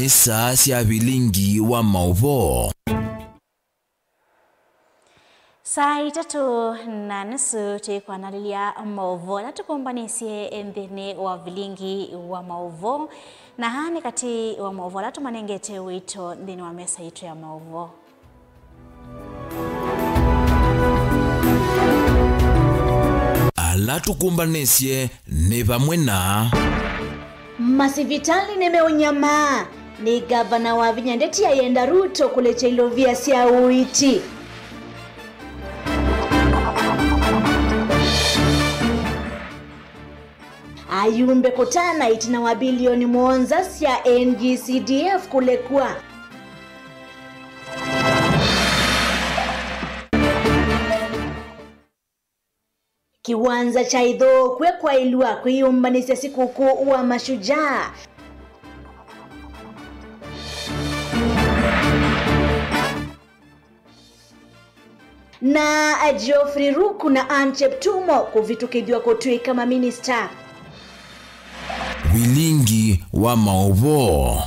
nisa cia vilingi wa mauvo. Saa 3:30 tukwanalilia mauvo na tukumbanisye nthini wa vilingi wa mauvo na hani kati wa mauvo la tumanengete wito nthini wa mesa itu ya mauvo. Ala tukumbanisye ni vamwe na Masivitali nemeunyama ni gavana wa Vinya Ndeti ayenda Ruto kulecha ilovia sia uiti. Ayumbe kotana itina wa bilioni mwonza sia NGCDF kulekwa. Kiwanza cha idho kwa ilua kuiumbanisya sikukuu wa mashujaa. Na Geoffrey Ruku na Anne Cheptumo kuvitukidhiwa kutui kama minister. vilingi wa mauvo.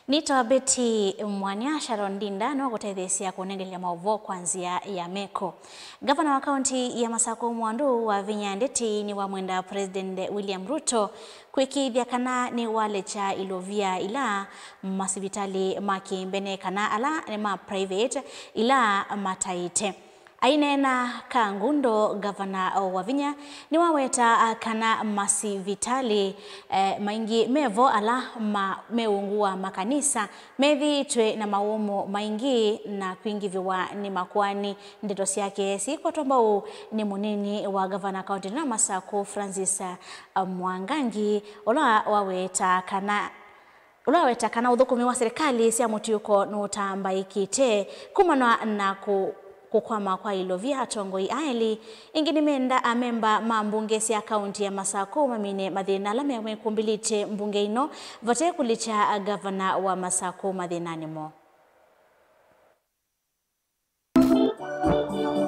Nito Betty Mwanya Sharon Dindano kutethesia kunengelea mauvo kwanzia ya meko. Gavana wa kaunti ya Masako Mwandu wa Vinya Ndeti ni wa mwenda President William Ruto kwikithia kana ni walecha ilovia ila masivitali makimbene kana ala ma private ila mataite. Ainena Kangundo gavana wa Vinya ni waweta kana masivitali maingi mevo ala meungua makanisa methitwe na maumo maingi na kwingiviwa ni makwani ndeto siake siko tombau ni munini wa gavana kaunti na Masako Francis Mwangangi ola waweta kana uthukumi wa serikali sia mutiuko nutambaikite kumanwa na kukwama kwa ilovia atongoi aeli ingini menda amemba mambunge sia kaunti ya Masako mamine mathina la mekumbilite mbunge ino vate kulicha gavana wa Masako mathinani mo.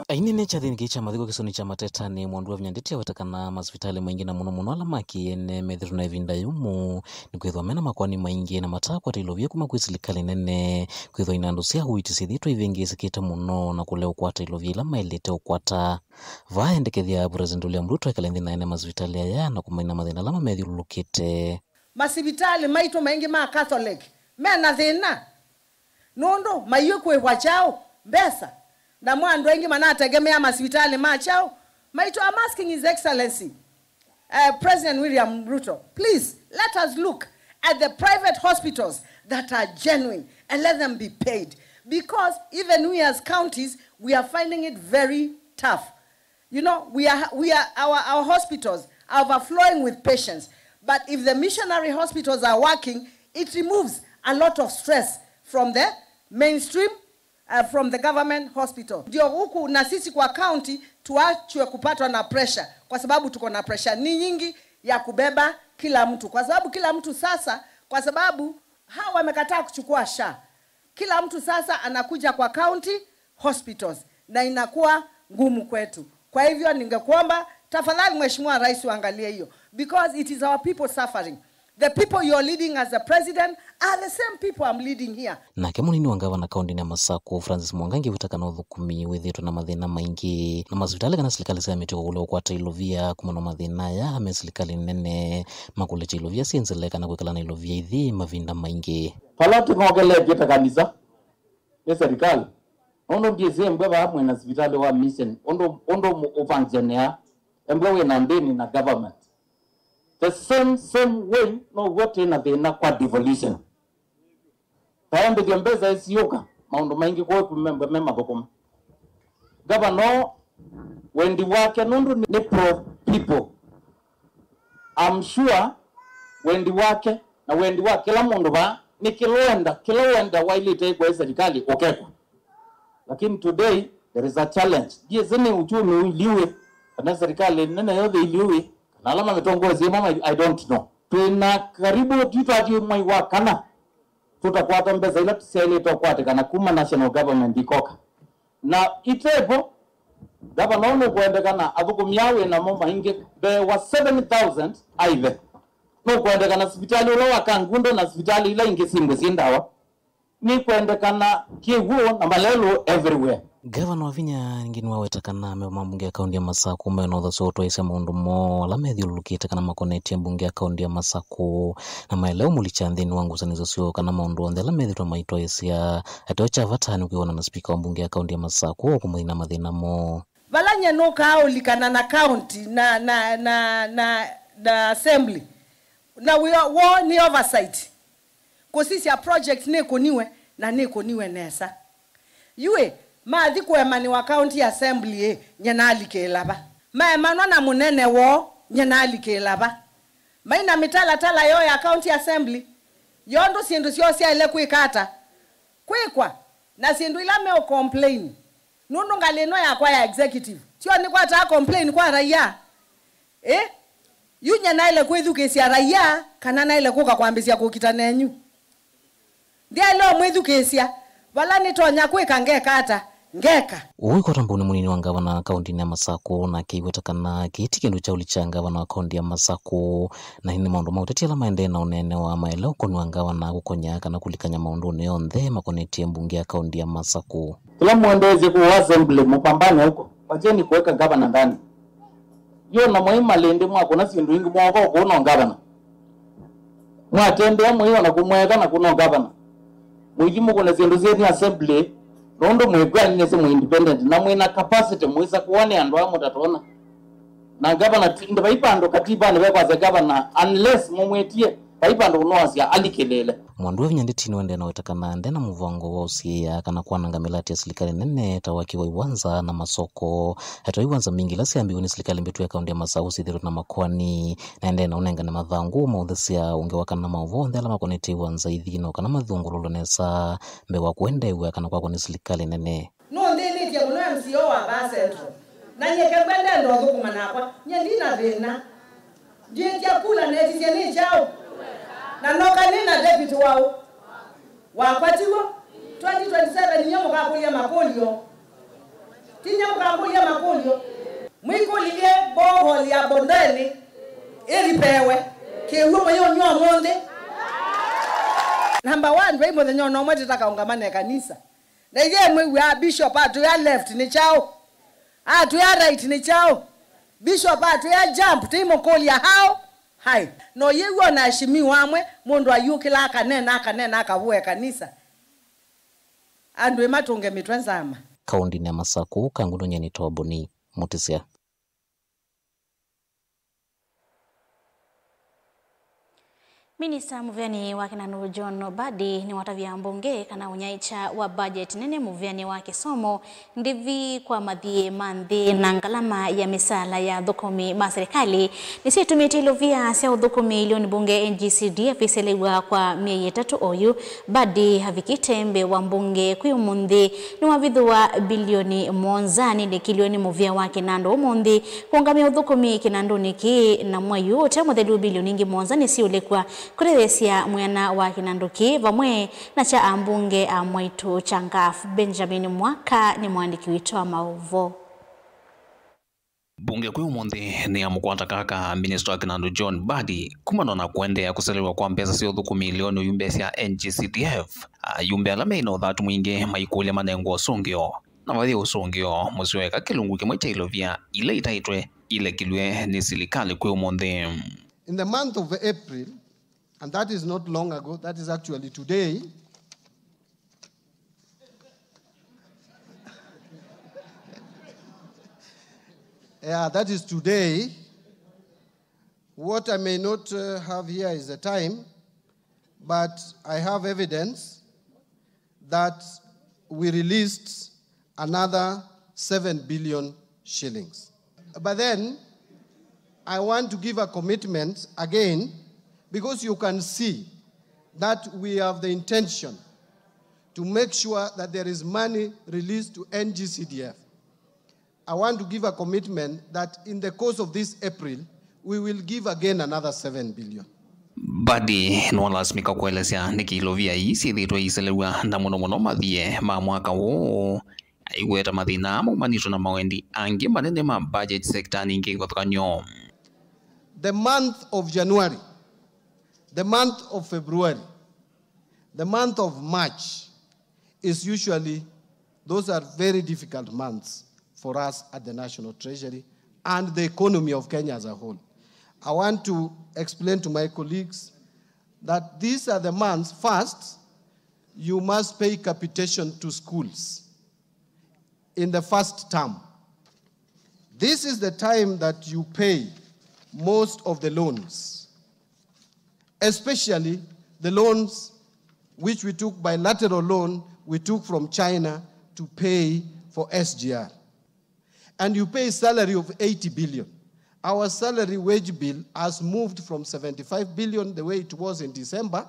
Ainene cha thini cha mathiko kisoni cha mateta ni Mwandu wa Vinya Ndeti watakana masvitali maingi na muno ala maki ene methiru na ivinda yumu ni kwithwa mena makwani maingi na matakwa tailovia kuma kwi silikali nene kwithwa inandu cia huiti sithitwa ivingi sikite muno na kule ukwata ilovia ila mailite ukwata vaendekethia President William Ruto ekalendi na ene masvitali aya na kumaina mathina lama methiurulukite. Masivitali maito maingi ma Catholic mena thina nondo maiyo kwe wachao mbesa na mwandu wengi manategemea masivitali machao maito. I'm asking His Excellency President William Ruto, please let us look at the private hospitals that are genuine and let them be paid, because even we as counties we are finding it very tough. You know, our hospitals are overflowing with patients, but if the missionary hospitals are working, it removes a lot of stress from the mainstream from the government hospital. Ndio huku na sisi kwa county tuachwe kupatwa na pressure, kwa sababu tuko na pressure ni nyingi ya kubeba kila mtu, kwa sababu kila mtu sasa, kwa sababu hawa wamekataa kuchukua SHA, kila mtu sasa anakuja kwa county hospitals na inakuwa ngumu kwetu. Kwa hivyo ningekuomba tafadhali Mheshimiwa Rais uangalie hiyo, because it is our people suffering. The people you are leading as the president are the same people I'm leading here. Na kemunini wa gavana kaunti ya Masako Francis Mwangangi witaka na uthukumi withitwe na mathina maingi na masvitali kana serikali cia mitiko kule ukwata ilovia kumana mathina ya ame serikali nene makulecha ilovia sienzeleka na kwikala na ilovia ithi mavinda maingi. Palati ngogele geta kanisa ya serikali ondo ndiye mbwa hamwe na hospitali wa mission ondo uvanjenia mbwa we na ndeni na government the same way no wote na thina kwa devolution taambe gembeza isiyoka maundu maingi kwa kumemba mema bokoma governor wendi wake nondo ni pro people. I'm sure wendi wake na wendi wake la mundu ba ni kilowenda wailite kwa serikali okekwa, lakini today there is a challenge. Je, zini uchumi uliwe na serikali nene yote iliwe na alama mitongozi mama I don't know. Tuna karibu tutati mwai wakana tutakwata mbeza ila tusele tokwate kana kuma national government ikoka na itebo governor no kwenda kana avuko miawe na mama inge there was 7,000 aive no kwendekana sibitali ula wakangundo na sibitali ila ingesimbwe sindawa ni kwendekana kiwuo na malelo everywhere. Gavana wa Vinya ngini wawetakana mambunge ya kaundi ya Masaku meno dha soto isa maundu mo ala methiululukite kana makoneti ya mbunge ya kaundi ya Masaku na maeleo mulichanthini wangu sanizo sio kana maundu onde ala methitwa maito isia atocha vatani ukiona na spika wa mbunge ya kaundi ya Masaku okumuthina mathina mo valanya no kaulikana na county na assembly na we ni oversight kusisi ya project nikoniwe na nikoniwe nesa yue mathi kwemani wa county assembly nyenali kelaba maemanwa na munene wo nyenali kelaba maina mitala tala yo ya county assembly yondo sindu sio sia ile kuikata kwikwa na sindu ila me complain nundu ngaleno ya kwa ya executive sio ni kwa ta complain kwa raia yunya na ile kwithuke ya raia kana na ile kuka kwambisia kukitanenyu ndia leo mwithukesia wala nitonya kwika ngekata ngeka uwi kwa tambuni munini wa gavana kaunti ya Masaku na kiwetakana kiti kindu cha ulicha gavana wa kaunti ya Masaku na hini maundu mautatia la maende na unene wa maeleo koni wa gavana kukonya kana kulikanya maundu neondhe makoneti ya mbunge ya kaunti ya Masaku kila muendezi ku assembly mupambane huko wacheni kuweka gavana ndani yo na muhimu malende mwako na sindu ingi mwako kuno gavana mwatembea muhimu na kumweka na kuno gavana muhimu kuna sindu zeni assembly rondo mwegwa nese mu independent na mwina capacity muisa kuone andu amutatona na gavana ndo baipando katiba ne bekwa za gavana unless mumwetie baipando unoasia alikelele mwandu wa Vinya nditini wende na wetakana ndena muvango wa usia kana kuananga milati ya serikali nene tawaki wa Iwanza na masoko hata Iwanza mingi lasi ambiuni serikali mbetu ya kaunti ya Masaku sithiru na makwani na ndena unenga na mathangu maudhesia ungewakana na maovo ndela makoneti Iwanza idhino kana mathungululu nesa mbewa kuende iwe kana kwa koni serikali nene no ndini tia kuno MCO wa Basentro na nyeke kwende ndo thukuma nakwa nyendina thina ndiye tia kula neti tia ni chao na noka nina deputy wao wakwatiwo 2027 nyomo kakulia mapolio tinyomo kakulia mapolio mwikulilie bohol ya bondeni ilipewe kiwo moyo nyomonde number 1 weimo the nyono mwete takaungamane kanisa na yeye mwe ya bishop atu ya left ni chao atu ya right ni chao bishop atu ya jump timo kolia hao hai no yewo na shimi wamwe mundu ayukila akanena akavuwe kanisa andu ematunge mitwanzama kaundi ya Masaku kangundo nyeni toboni mutisia Minista muvyani wa Kinanu John Badi ni watavya mbunge kana unyaicha wa budget nene muvyani wa Kisomo ndivi kwa mathie manthi na ngalama ya misala ya thukumi ma serikali nisitumite ilovia cia uthukumi milioni bunge NGCDF iselewa kwa miei 3 oyu Badi havikite mbe wa mbunge kuyumunthi ni wavithwa bilioni monzani ni kilioni muvya wa Kinandu umundi kuangamia uthukumi Kinandu niki na mwayu ute muthelu bilioni ingi monzani si ulekwa kurethesia mwana wa Kinanduki vamwe na cha ambunge a Mwaitu Changaf. Benjamin Mwaka ni mwandiki witu wa mauvo. Bunge kuu umuthi ni amukwata kaka Minister wa Kinandu John Badi kumana na kuendea kuselewa kwa mpesa sio thuku milioni yumbe cia NGCDF yumbe alame ino thatu mwingi maikule manengo usungio na wathi usungio musiweka kilungu kimwe cha ilovia ile itaitwe ile kilwe ni serikali kuu umuthi. In the month of April, and that is not long ago, that is actually today, yeah, that is today. What I may not have here is the time, but I have evidence that we released another 7 billion shillings. But then, I want to give a commitment again, because you can see that we have the intention to make sure that there is money released to NGCDF. I want to give a commitment that in the course of this April, we will give again another 7 billion. Badi nwalasmika kuelezea nikilovia isi dhitwa iselewa na muno mathie ma mwaka huu aiweta mathina mumanitwo na mawendi angi manene ma budget sector ningi gotkanyo. The month of January the month of February, the month of March is usually, those are very difficult months for us at the National Treasury and the economy of Kenya as a whole. I want to explain to my colleagues that these are the months. First, you must pay capitation to schools in the first term. This is the time that you pay most of the loans, especially the loans which we took, bilateral loan we took from China to pay for SGR. And you pay a salary of 80 billion. Our salary wage bill has moved from 75 billion, the way it was in December,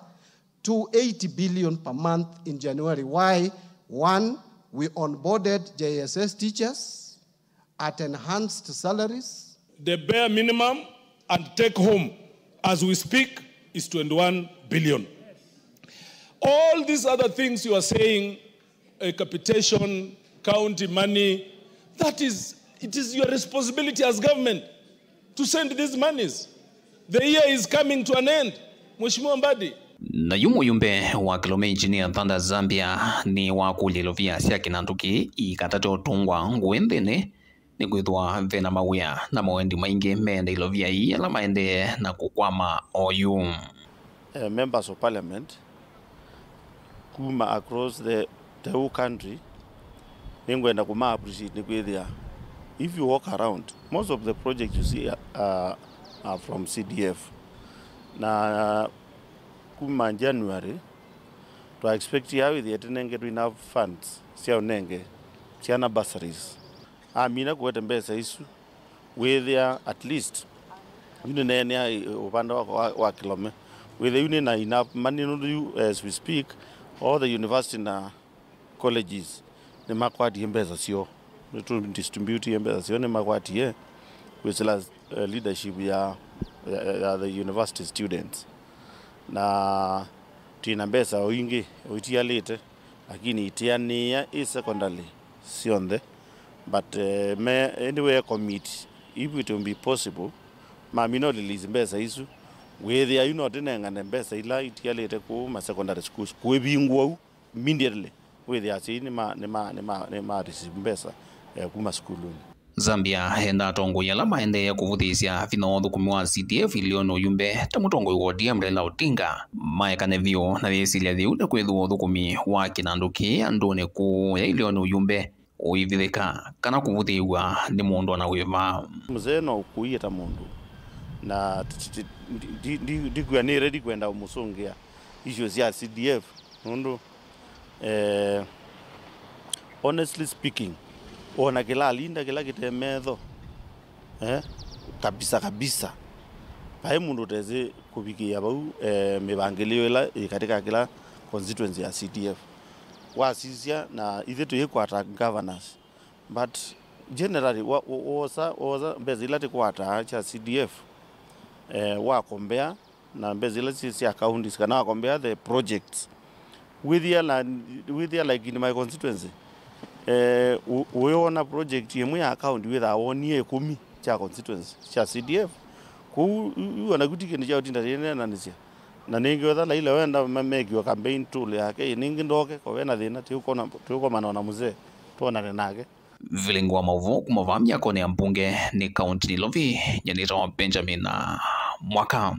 to 80 billion per month in January. Why? One, we onboarded JSS teachers at enhanced salaries. The bare minimum and take home, as we speak, is 21 billion. All these other things you are saying, capitation, county money, it is your responsibility as government to send these monies. The year is coming to an end. Mheshimiwa Mbadi. Na yumu yumbe wa kilome engineer Thanda Zambia ni wa kulilovia sia kinanduki ikatato tungwa nguendene ni kwithwa vena mawia na mawendi maingi meende ilovia hii ala maende na kukwama oyu. Members of parliament kuma across the whole country ningwenda kuma appreciate ni kwithia. If you walk around, most of the projects you see are from CDF. Na kuma January, to expect here with the nenge enough funds, siya nenge, siya na bursaries. Mina kuwete mbesa isu, with there at least, yune nene upanda wa kilome, with the yune na enough money as we speak, all the university na colleges, ne makwadi mbesa siyo. To distribute embassy ne makwati with leadership ya the university students na tina mbesa wingi utia late lakini itiania is secondary sionde but anyway commit if it will be possible mamino release mbesa isu with you not nenga mbesa ila itia late ku ma secondary schools ku bingwa immediately with ya sini ma receive mbesa kuma skuluni. Zambia henda tongo ya lama ende ya kuvudhisya vino thukumi wa CDF iliono yumbe tamutongo iwo ODM Raila Odinga maekane vyo na vyesilia thiude kwithuo thukumi wa kinanduki andune ku ya iliono yumbe uivithika kana kuvuthiwa ni mundu na wiva mzee no kuita mundu na ndikuya ni ready kwenda umusongia issues ya CDF mundu honestly speaking ona kila linda kila kitemetho kabisa pai mundu teze kubikia bau mibangilio ila katika kila constituency ya CDF wasisia na ithetu yekwata governors but generally oza bezila tekwata cha CDF wa kombea na bezila sisi accounts kana kombea the projects with your like in my constituency uona project yemwe ya account with awonie 10 cha constituency cha CDF ku uona kuti kene cha utinda yene nanisia na ningi wetha la ile wenda make campaign tool yake ningi ndoke ko wena thina tuko manona muzee tuona nake vilingwa mauvo kumavamia kone ya mbunge ni county Nilovi Nyanita Benjamin Mwaka.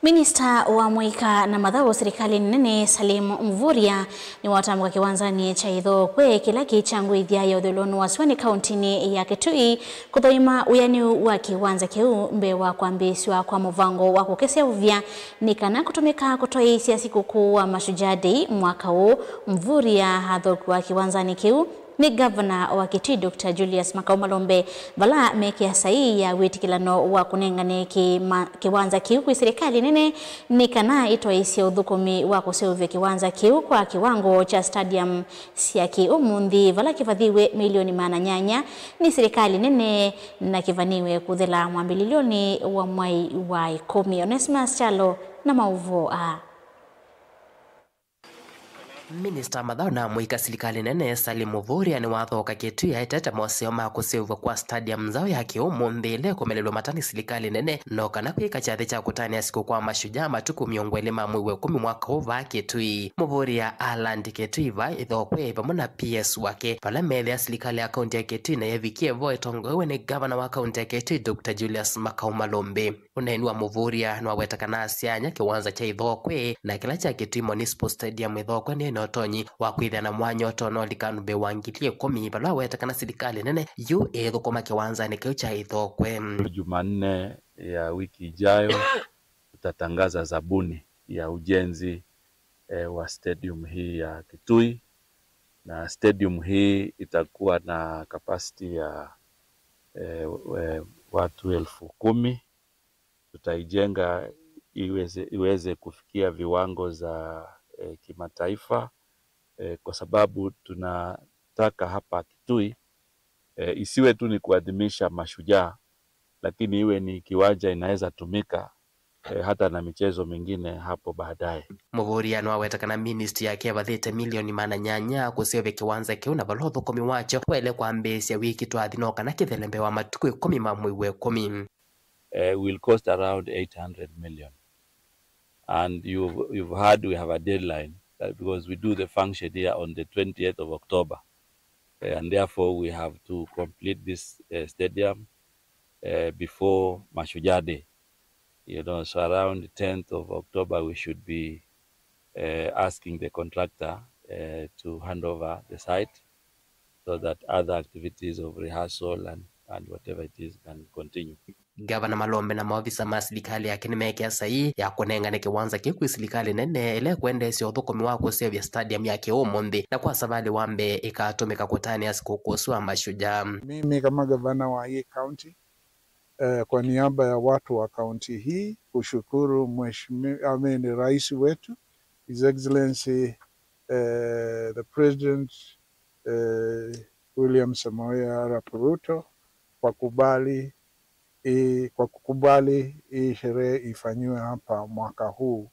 Minista wa Mwika na Madhawo serikali nene Salim Mvurya ni watambuka kiwanzani cha idho kwe kilaki changu idhia ya udhulonu wa Swani kauntini ya Kitui kuthoima uyani wa kiwanza kiu mbewa kwa mbisiwa kwa mvango wa kukesia uvya ni kana kutumika kutoi siasi kuku wa mashujadi mwaka huu. Mvurya hadhoku wa kiwanzani kiu ni Governor wa Kitui Dr. Julius Makau Malombe vala mekia sahi ya witikilano wa kunengane kiwanza kiu kwa serikali nene ni kana ito isi udhukumi wa kuseuvya kiwanza kiu kwa kiwango cha stadium siaki umundi vala kifadhiwe milioni mananyanya ni serikali nene na kivaniwe kuthela mwambilioni wa mwai wa 10. Onesmus Chalo na mauvo Minister Madhona mwika serikali nene Salim Mvurya ni wathoka kitu ya itete moseo ma kusevwa kwa stadium zao ya kiumu mbele kumelelwa matani serikali nene no kana kwika chathe cha kutania siku kwa mashujaa matuku miongo elema mwiwe 10 mwaka ova kitui. Mvurya Aland Ketuiva ithokwe pamona PS wake pala methe ya serikali ya kaunti ya Kitui na yevikie vo itongowe ni gavana wa kaunti ya Kitui Dr. Julius Makau Malombe. Unainu wa Mvurya na wetakana asianya kiwanza cha ithokwe na kila cha Kitui Municipal Stadium ithokwe ni notonyi wa kwithana mwanya otono likanube wangilie 10 pala wetakana serikali nene yu ithukuma kiwanza ni kiu cha ithokwe. Jumanne ya wiki ijayo tutatangaza zabuni ya ujenzi wa stadium hii ya Kitui, na stadium hii itakuwa na capacity ya watu 10,000. Tutaijenga iweze kufikia viwango za kimataifa, kwa sababu tunataka hapa Kitui isiwe tu ni kuadhimisha mashujaa, lakini iwe ni kiwanja inaweza tumika hata na michezo mingine hapo baadaye. Mvurya no wetakana ministry yake bathite milioni mananyanya kuseve kiwanza kiu na balotho 10 wacho wele kwa mbesi ya wiki twathinoka na kithelembe wa matuku 10 mamwiwe 10. Will cost around 800 million, and you've heard we have a deadline because we do the function here on the 20th of October, and therefore we have to complete this stadium before Mashujaa Day. You know, so around the 10th of October we should be asking the contractor to hand over the site so that other activities of rehearsal and whatever it is can continue. Gavana Malombe na maofisa ma serikali yake nimekea sahi ya kunengana kiwanza kikwi serikali nene ile kwendesya uthukumi wa kusevya stadium yake umuthi na kwa sabali wambe ikatumika kutania siku kusua mashujaa. Mimi kama gavana wa hii county kwa niaba ya watu wa county hii kushukuru mheshimiwa rais wetu His Excellency the President William Samoei Arap Ruto kwa kukubali hii sherehe ifanywe hapa mwaka huu.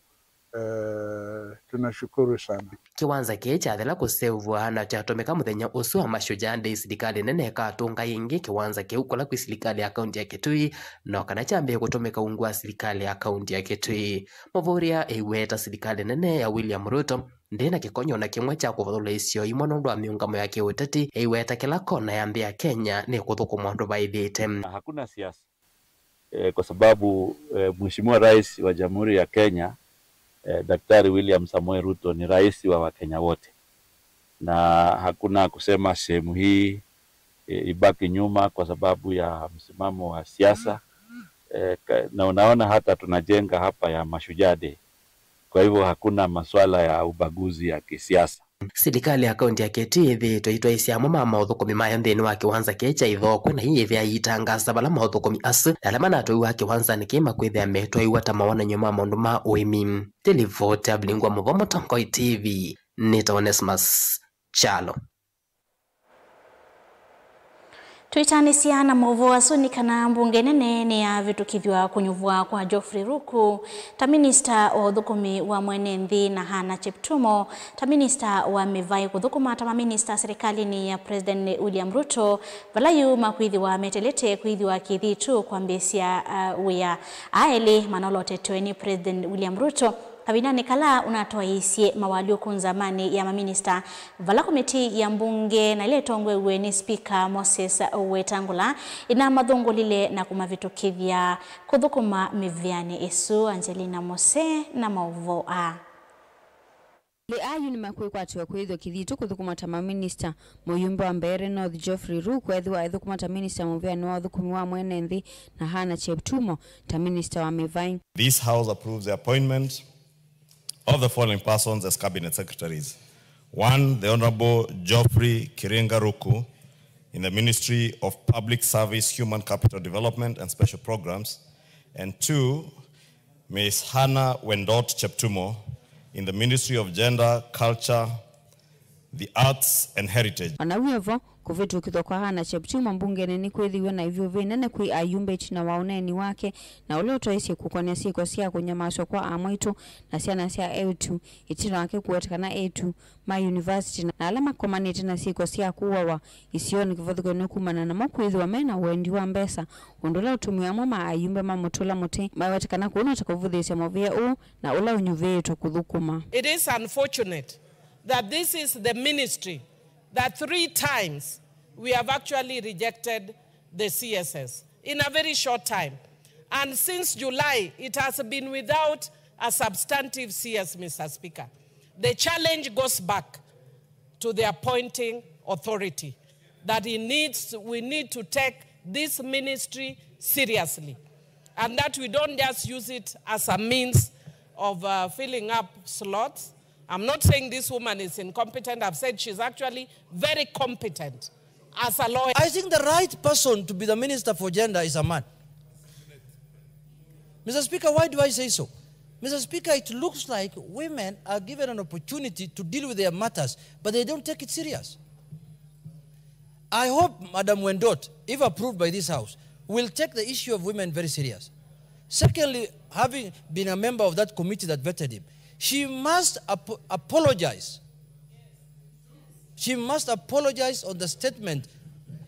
Tunashukuru sana. Kiwanza kicha thela kusevwa na chatomeka muthenya usu wa mashujaa Day serikali nene katunga ingi kiwanza kiukola kwa serikali ya kaunti ya Kitui no kana chambe kutomeka ungwa serikali ya kaunti ya Kitui. Mvurya iweta serikali nene ya William Ruto ndina kikonyo na kimwe cha kuvathula isio imono ndo miungamo ya kiuteti iweta kila kona ya mbia Kenya ni kuthukumwa ndo baithite. Hakuna siasa kwa sababu mheshimiwa rais wa Jamhuri ya Kenya Daktari William Samoei Ruto ni rais wa Wakenya wote, na hakuna kusema sehemu hii ibaki nyuma kwa sababu ya msimamo wa siasa. Na unaona hata tunajenga hapa ya Mashujaa Day, kwa hivyo hakuna masuala ya ubaguzi ya kisiasa. Serikali ya kaunti ya Kitui thitwa isiamo ma mauthuku mayo nthini wa kiwanza kicha ithokwe na hivi ayitangaza bala mauthuku asu ala manatoi wa kiwanza ni kima kwithia metwa iwata mawana nyuma maundu ma uimi. Televote ablingwa Muvomo Tonkoi TV Nita Onesmus Chalo. Tuitanisia na movo asunikana mbunge nene ni ya vitukithwa kunyuvwa kwa Geoffrey Ruku, ta minister o thukumi wa mwenenthi na Hannah Cheptumo, ta minister wa mivai kuthukuma ta minister serikali ni ya President William Ruto, valayu makwithiwa metelete kwithiwa kithitu kwa mbesia wia aeli manolote tweni President William Ruto. Kabinani kala unatoa isie mawalio kunzamani ya maminista vala komiti ya mbunge na ile tongwe uwe Speaker Moses Wetangula ina madhongo lile na kumavitukithia kuthukuma miviani esu Angelina Mose na mauvo a. Le ayu ni makwe kwa tuwa kwezwa kithitu kuthukuma tama minister Muyumba wa Mbere North Geoffrey Ruku edhiwa edhukuma ta minister Muvia wa thukumi wa mwenenthi na Hannah Cheptumo ta minister wa Mivai. This house approves the appointment of the following persons as cabinet secretaries. 1, the Honorable Geoffrey Kirenga Ruku in the Ministry of Public Service, Human Capital Development and Special Programs. And 2, Ms. Hannah Wendot Cheptumo in the Ministry of Gender, Culture, the arts and heritage. Wanawevo kuvitukithwa kwa Hannah Cheptumo mbungeni ni kwithiwe na ivyo vinene kwi ayumbe china wauneni wake na ule utoisie kukonia siko sia kunyamaswa kwa amwitu na siana sia etu itino wake kuwetekana etu ma university na alama komanite na siko sia kuwawa isioni kivothuko nukumana na makwithiwa mena wendi wa mbesa undula utumia mama ayumbe mamutula muti mawetekana kuno takovuthisya movia u na ula unyuvetu kuthukuma. It is unfortunate that this is the ministry that 3 times we have actually rejected the CSS in a very short time. And since July, it has been without a substantive CS, Mr. Speaker. The challenge goes back to the appointing authority, that we need to take this ministry seriously, and that we don't just use it as a means of filling up slots. I'm not saying this woman is incompetent. I've said she's actually very competent as a lawyer. I think the right person to be the Minister for Gender is a man. Mr. Speaker, why do I say so? Mr. Speaker, it looks like women are given an opportunity to deal with their matters, but they don't take it serious. I hope Madam Wendot, if approved by this House, will take the issue of women very serious. Secondly, having been a member of that committee that vetted him, she must apologize. She must apologize on the statement,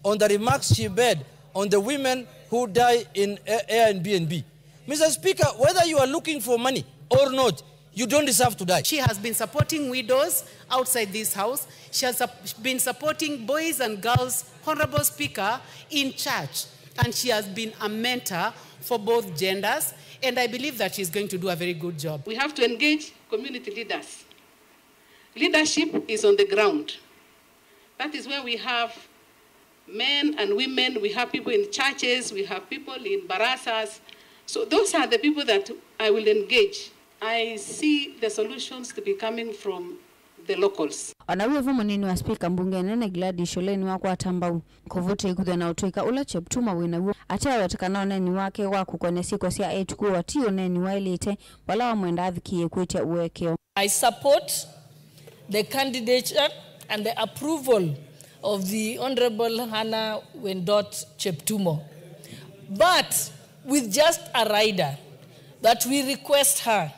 on the remarks she made on the women who die in Airbnb. Mr. Speaker, whether you are looking for money or not, you don't deserve to die. She has been supporting widows outside this house. She has been supporting boys and girls, Honorable Speaker, in church. And she has been a mentor for both genders. And I believe that she's going to do a very good job. We have to engage community leaders. Leadership is on the ground. That is where we have men and women, we have people in churches, we have people in barasas. So those are the people that I will engage. I see the solutions to be coming from the locals. Wanawevo munini wa Speaker mbunge nene Gladys Sholeni wako atambau kuvuta ikuthwa na utuika ula Cheptumo winawo atia watakana neni wake wa kukone siko sia etuku watio neni wailite wala wa mwenda athikie kwitia uwekeo. I support the candidature and the approval of the Honorable Hannah Wendot Cheptumo, but with just a rider that we request her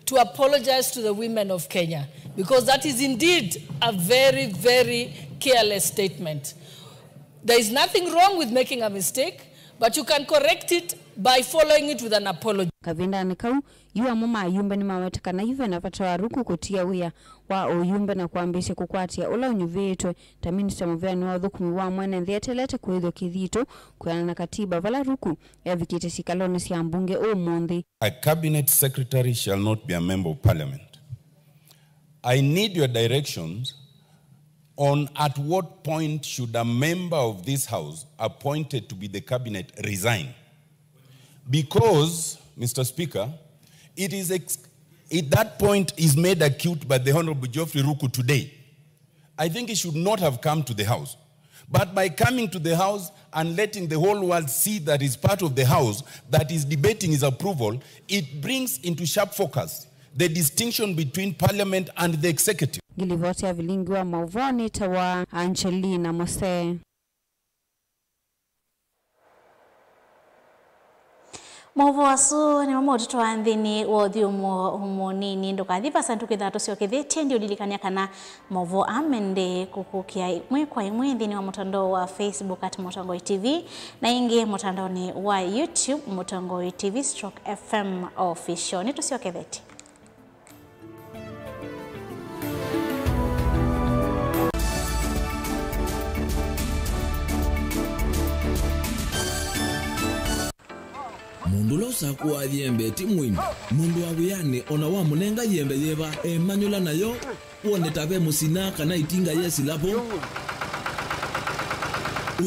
to apologize to the women of Kenya, because that is indeed a very, very careless statement. There is nothing wrong with making a mistake, but you can correct it by following it with an apology. Kavinda nikau yuwa mama ayumbe ni maweteka na hivyo nafatawa ruku kutia uya wa oyumbe na kuambisha kukwatia ula unyuvetwe ta Minister Movia ni wathukumi wa mwene nthetelete kuhidho kithito kuyana na katiba vala ruku ya vikite sikalone siya mbunge umundi. A cabinet secretary shall not be a member of parliament. I need your directions on at what point should a member of this house appointed to be the cabinet resign. Because, Mr. Speaker, that point is made acute by the Honorable Geoffrey Ruku today. I think he should not have come to the House. But by coming to the House and letting the whole world see that he's part of the House, that is debating his approval, it brings into sharp focus the distinction between Parliament and the Executive. Gilivoti ya vilingi wa mauvoni tawa Angelina Mose. Mwovo wasu ni mamo ututu wa andhini wodhi umonini ndokadhipa santuki dhato sio kitheti ndio lilikania kana mwovo amende kukukia mwe kwa imwe andhini wa mutandao wa Facebook at Mutongoi TV na ingi mutandao ni wa YouTube Mutongoi TV /FM official. Nito sio kitheti. Mundu losa kuwa yembe timwini. Mundu awiyane ona wa munenga yembe yeba manyula nayo uone tabe musina kana itinga yesi lapo.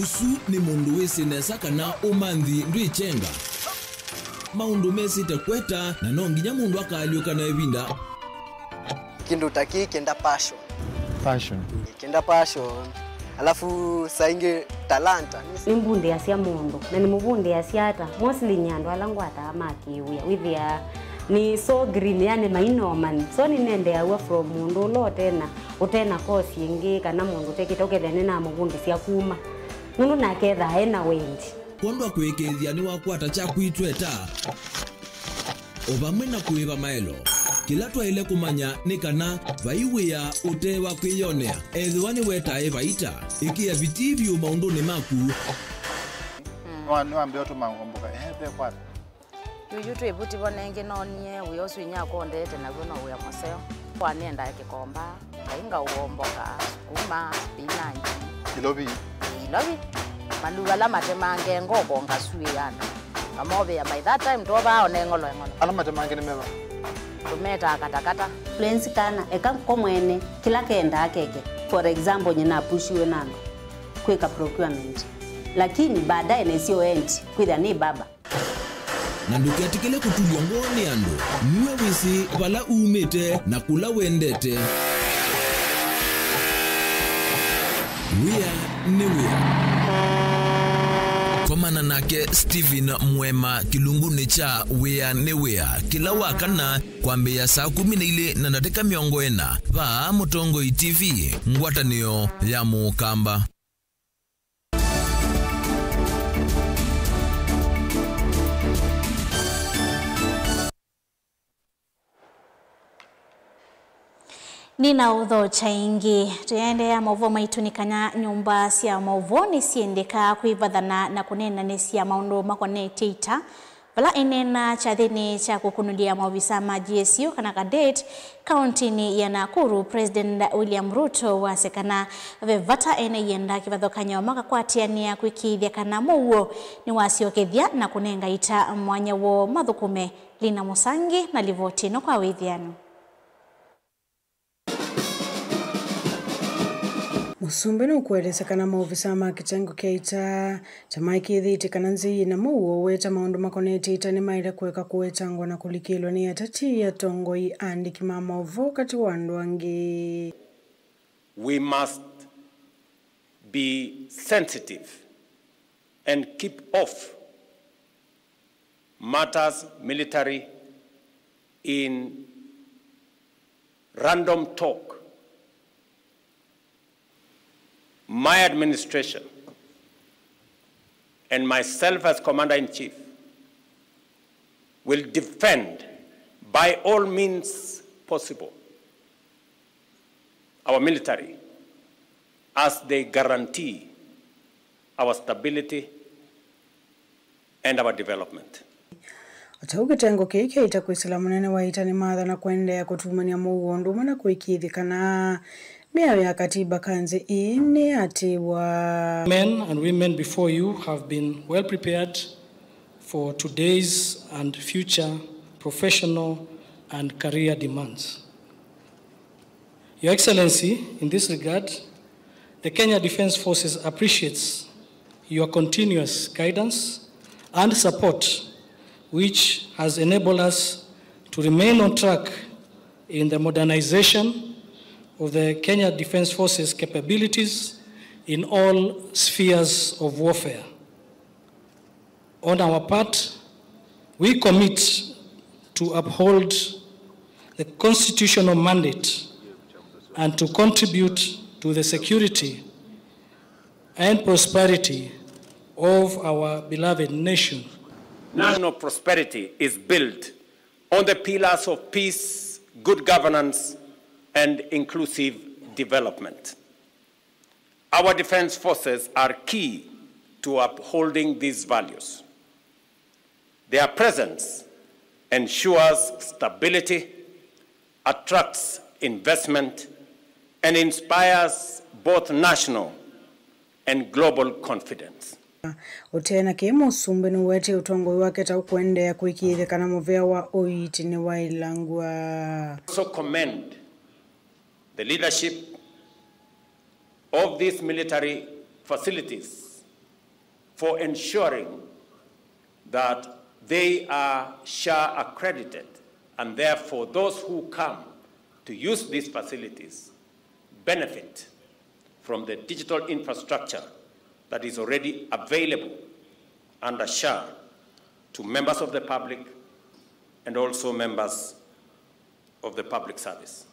Usu ni mundu wese nesa kana umandhi ndwichenga. Maundu mesi tekweta na nonginya mundu akaliuka na ebinda. Kindu taki kenda passion. Passion. Kenda passion. Alafu sainge talanta. Nimbundi asia mundu na nimubundi asiata mostly nyando alangu ata makiuya withia ni so green yani mainoman so ni nende awa from mundu lo tena utena kosi ingi kana mundu tekitoke thene na mugundi cia kuma mundu na ketha ena wendi kondwa kwekethia ni wakwata cha kwitweta obamwe na kuiva maelo kila twaile kumanya ni kana vaiwia utewa kwiyonea ethwani wetae vaita ikia vitivyo maunduni maku Niwaambia tu mangomboka be kwata yuyu twebuti bonenge nonie uyosu nyako ndete na gono uya maseo kwa nenda kikomba kainga uomboka sukuma spinach ilobi maluga la matemange ngoko ngasui yana amobe ya by that time toba onengolo ngolo ala matemange ni meba tumeta katakata Plensi kana eka komwene kila kenda akeke for example nyina pushiwe nando kweka procurement lakini baadaye nesio end kwitha ni baba na ndukiatikile kutulwa ngoni andu niwe wisi vala umite na kula wendete wia komana nake Steven Mwema kilunguni cha wia ni wia kila wakana kwambia saa 12 na nateka miongo ena va Mutongo TV ngwatanio ya Mukamba. Nina udho chaingi tuende ya mauvo maitunikanya nyumba cia mauvo ni siendeka kuivadhana na kunena ni cia maundu makone teita vala inena cha thini cha kukunulia maovisa ma GSU kana kadate kauntini ya Nakuru. President William Ruto wasekana vevata ene yenda kivadhokanya maka kwatiania kwikithia kana muo ni wasiokethia na kunenga ita mwanya wo mathukume. Lina Musangi na livotino kwa withiano. Musumbe no kueleza kana maofisa ma kitengo keita chamaiki thiti kana nzi na muo weta maundu makonete ita ni maile kuweka kuwetangwa na kulikilwa ni atati ya tongoi andiki mama uvo kati wandu wangi. We must be sensitive and keep off matters military in random talk. My administration and myself as Commander-in-Chief will defend by all means possible our military as they guarantee our stability and our development. Atauke tengo keke ita kuisila munene wa ita ni madha na kuendea kutumania muuondu mana kuikithi kana miawe ya katiba kanze ine atiwa. Men and women before you have been well prepared for today's and future professional and career demands. Your Excellency, in this regard, the Kenya Defence Forces appreciates your continuous guidance and support, which has enabled us to remain on track in the modernization of the Kenya Defence Forces capabilities in all spheres of warfare. On our part, we commit to uphold the constitutional mandate and to contribute to the security and prosperity of our beloved nation. National prosperity is built on the pillars of peace, good governance, and inclusive development. Our defense forces are key to upholding these values. Their presence ensures stability, attracts investment, and inspires both national and global confidence. Utena kemo sumbe nuwete utongo wake ta kuendea kuikithi kana muvea wa oiti ni wailangwa. So commend the leadership of these military facilities for ensuring that they are SHA accredited, and therefore those who come to use these facilities benefit from the digital infrastructure that is already available under SHA to members of the public and also members of the public service.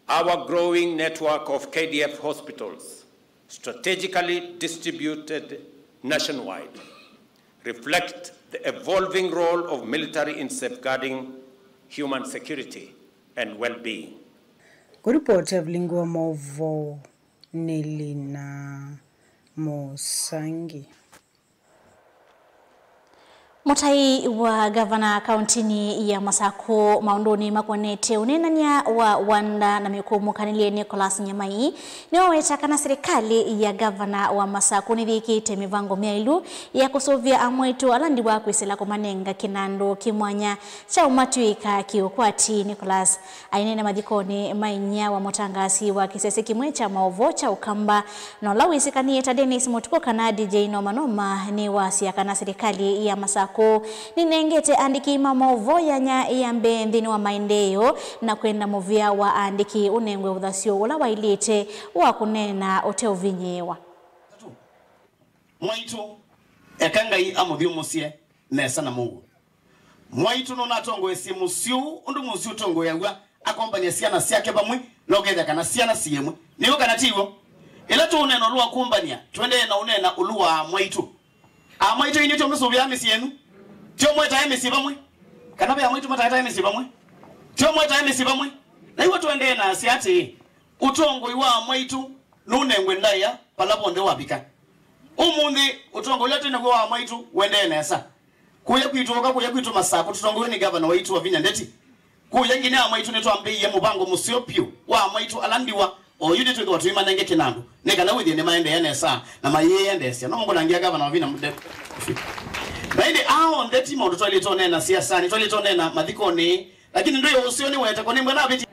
Our growing network of KDF hospitals, strategically distributed nationwide, reflect the evolving role of military in safeguarding human security and well-being. Kuripoti ya Vilingo Movo Nilina Mosangi. Mutai wa gavana kauntini ya Masako maundoni makonete unenania wa wanda na mikumu kanilie Nicholas Nyamai ni wawetaka na serikali ya gavana wa Masako nithikite mivango miailu ya kusovia amwetu alandi wa kwisila kumanenga kinando kimwanya cha umatuika kiukwati. Nicholas ainene madhikoni mainya wa motangasi wa kisese kimwe cha maovo cha ukamba na lawisikanie ta Dennis Mutuko kana DJ Nomanoma ni wasiaka na serikali ya Masako ninengete andiki mamovo yanya iyambe nthini wa maendeleo na kwenda movia wa andiki unengwe uthasio ula wailite wa kunena ote uvinyewa mwaitu ekangai amuthio musie nesa na Mungu mwaitu no natongo esi musiu undu musiu tongo yawa akombanya ciana ciake bamwe no getha kana ciana ciemwe niyo kana tiwo ila tu uneno ruwa kumbania twende na unena uluwa mwaitu mwaitu ini tongo subia misienu tio mweta emisi bamwe kana bya mwaitu matata emisi bamwe tio mweta emisi bamwe na iwo twende na siati utongo iwa mwaitu nunengwe ndaya palabonde wabika umundi utongo lete ne kwa mwaitu wende nesa kuya kwitoka kuya kwito Masako tutongo ni governor waitu wa Vinyandeti kuya ngine mwaitu ne twambiye mubango musiopio wa mwaitu alandiwa o unit with watu imanenge kinando nekana withi ne maende ya nesa na maye ndese no ngona ngia governor wa Vinyandeti naende ndeti mondo twalitonena siasa ni twalitonena madhikoni lakini ndio usioni weta kwa nimba na biti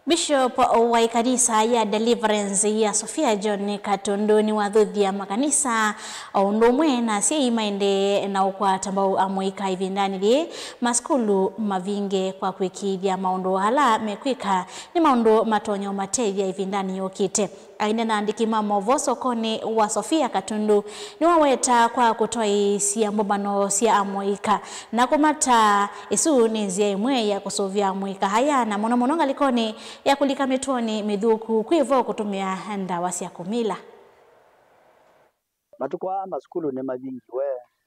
Bishop wa kanisa ya Deliverance ya Sofia John Katundu ni wathuthia makanisa undumwe na si maende na ukwata ambao amwika hivi ndani ri maskulu mavinge kwa kwikithia maundu hala mekwika ni maundu matonyo matethia hivi ndani yokite aina na andiki mamovo sokoni wa Sofia Katundu ni waweta kwa kutoi sia mbobano sia amwika na kumata isu ni nzia imwe ya kusovia amwika haya na mono ngalikoni ya kulika mitoni midhuku kwivo kutumia ndawa cia kumila matukwa maskulu ne mavingi we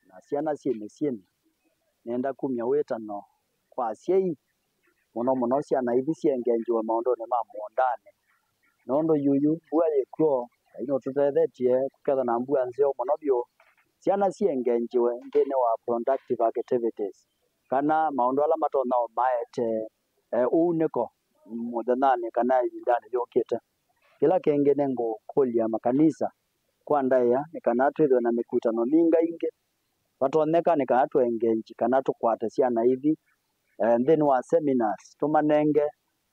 na ciana ciene nenda kumya wetano kwa ciei mono ciana ithi ciengenjwe maundu ne mamuondane nondo yuyu bwale kro ino tutethetie kuketha na mbua nzeo monobio ciana ciengenjwe ndene wa productive activities kana maundu ala matonao maete uneko muthanane kana ndani yokete kila kengene ngo kolia makanisa kwa ndaya nikana twithwe na mikutano minga inge batoneka nikana twengenji kana tukwate ciana ithi ndene wa seminars tumanenge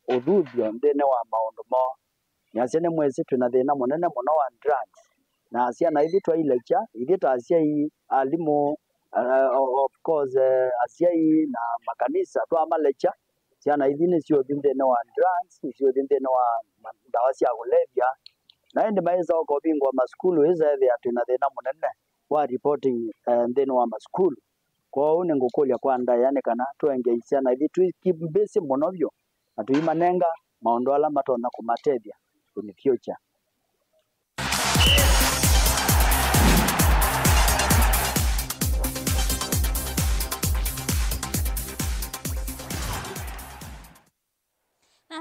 uthuthio ndene wa maundu mo nyasene mwezi tuna thina munene muno wa drugs na ciana ithi twa lecture ithi ta ciai alimu of course aciai na makanisa twa ma lecture ciana ithi ni cio thinde wa drugs cio thinde wa ndawa cia kulevya na ende maiza ko bingwa maskulu iza ya tuna thina munene wa reporting thine wa maskulu kwa une ngukulia kwa nda yani kana twenge ciana ithi twikibese monobyo atuimanenga maundu ala matona kumatethia in the future.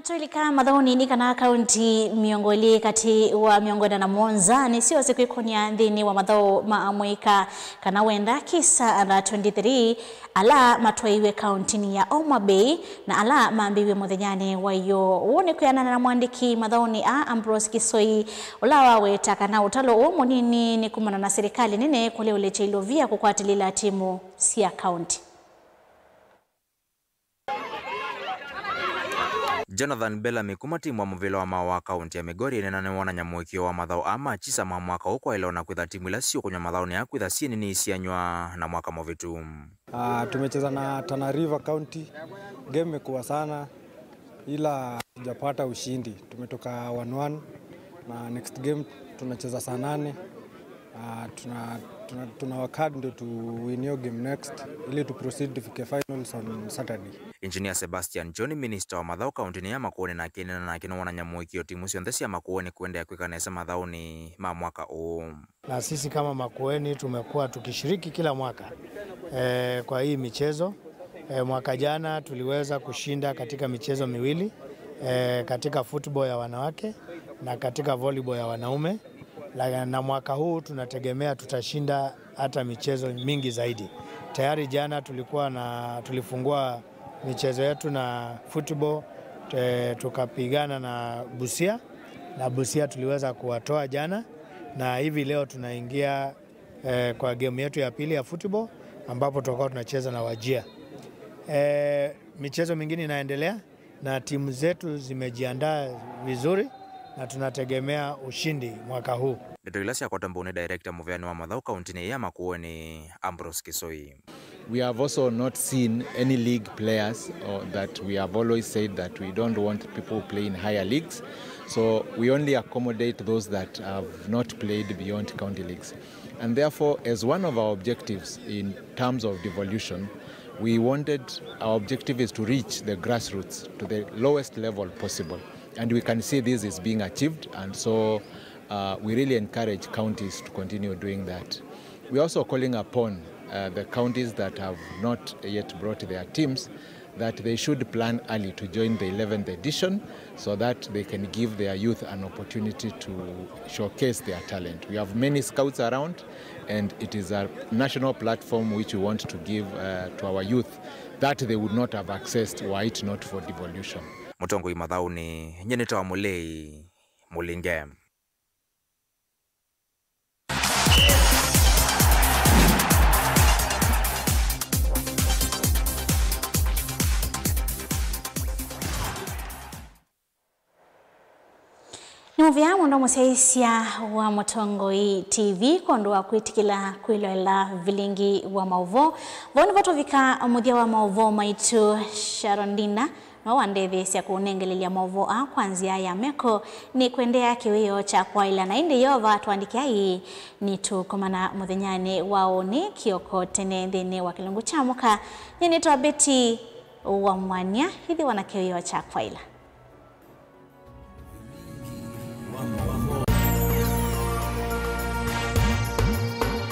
Natulika madhoni ni kana kaunti miongoli kati wa miongona na Monza ni sio siku ikonia ndini wa madhao maamwika kana wenda kisa ala 23 ala matwaiwe kaunti ni ya Homa Bay na ala maambiwe muthenyane wayo uone kuyana na mwandiki madhoni Ambrose Kisoi ulawa weta kana utalo umunini ni kumana na serikali nene kule uleche ilovia kukwatilila timu sia kaunti. Jonathan Bellamy kuma timu wa muvila wa mawa kaunti ya Migori nena wana nyamwekio wa madhao ama chisa mwaka huko ilo na kwitha timu ila sio kunywa madhao ni ya kwitha sieni ni isianywa na mwaka movitu. Tumecheza na Tana River County, game imekuwa sana ila hujapata ushindi. Tumetoka 1-1 na next game tunacheza saa 8. Tuna work hard ndio to win your game next ili to proceed tufike finals on Saturday. Engineer Sebastian John, minister wa Mathau County ya Makueni na kinena na kinona nyamwikio timu cionthe cia Makueni kwenda kwikanesa Mathau ni ma mwaka huu. Na sisi kama Makueni tumekuwa tukishiriki kila mwaka kwa hii michezo. Mwaka jana tuliweza kushinda katika michezo miwili, katika football ya wanawake na katika volleyball ya wanaume. Na mwaka huu tunategemea tutashinda hata michezo mingi zaidi. Tayari jana tulifungua michezo yetu na football, tukapigana na Busia, na Busia tuliweza kuwatoa jana, na hivi leo tunaingia kwa game yetu ya pili ya football ambapo tutakuwa tunacheza na Wajir. Michezo mingine inaendelea na timu zetu zimejiandaa vizuri na tunategemea ushindi mwaka huu. Ndoilasi akotambone director muveani wa Mathau County ya Makueni Ambrose Kisoi. We have also not seen any league players that we have always said that we don't want people who play in higher leagues. So we only accommodate those that have not played beyond county leagues. And therefore, as one of our objectives in terms of devolution, our objective is to reach the grassroots to the lowest level possible. And we can see this is being achieved, and so we really encourage counties to continue doing that. We're also calling upon the counties that have not yet brought their teams that they should plan early to join the 11th edition so that they can give their youth an opportunity to showcase their talent. We have many scouts around, and it is a national platform which we want to give to our youth that they would not have accessed were it not for devolution. Mutongo Mathau ni nyeneta wa Mulei Mulinge. Nuvya mundo museisia wa Mutongoi TV kondoa kwitikila kwiloela vilingi wa mauvo vonu vatovika muthia wa mauvo maitu Sharondina no wandethi cia kunengelelia mauvo a kwanzia ya meko ni kwendea kiwio cha kwaila na indi yova twandikiai ni tukomana muthenyani wao ni kioko tene thini wa kilungu cha muka nyini twa Beti wa Mwanya hithi wana kiwio cha kwaila.